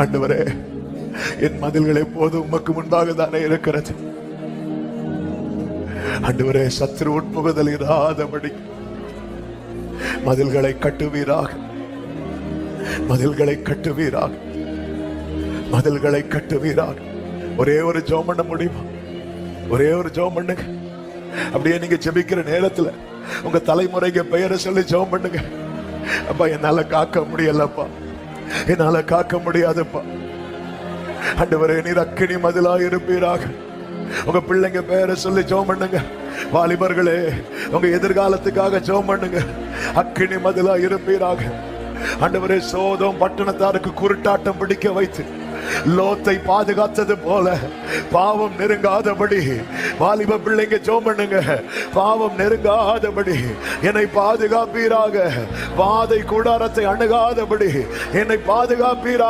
ஆண்டவரே, என் மதில்கள் எப்போது உமக்கு முன்பாக தானே இருக்கிறது. ஆண்டவரே, சத்துரு உட்புகுதல் இராதபடி மதில்களை கட்டுவீராக, மதில்களை கட்டுவீராக, மதில்களை கட்டுவீராக. ஒரே ஒரு ஜெபம் பண்ண முடியுமா? ஒரே ஒரு ஜெபம் பண்ணுங்க. அப்படியே நீங்க ஜெபிக்கிற நேரத்துல உங்க தலைமுறைக்கு பெயரை சொல்லி ஜெபம் பண்ணுங்க. அப்பா, என்னால காக்க முடியலப்பா, என்னால காக்க முடியாதுப்பா. ஆண்டவரே, நீர் அக்கினி மதிலா இருப்பீராக. உங்க பிள்ளைங்க பெயரை சொல்லி ஜெபம் பண்ணுங்க. வாலிபர்களே, உங்க எதிர்காலத்துக்காக ஜெபம் பண்ணுங்க. அக்கினி மதிலா இருப்பீராக. ஆண்டவரே, சோதோம் பட்டணத்தாருக்கு குருட்டாட்டம் பிடிக்க வைத்து லோத்தை பாதுகாத்தது போல பாவம் நெருங்காதபடி வாலிப பிள்ளைங்க ஜெபம் பண்ணுங்க. பாவம் நெருங்காதபடி என்னை பாதுகாப்பீராக. பாதை கூடாரத்தை அணுகாதபடி என்னை பாதுகாப்பீராக.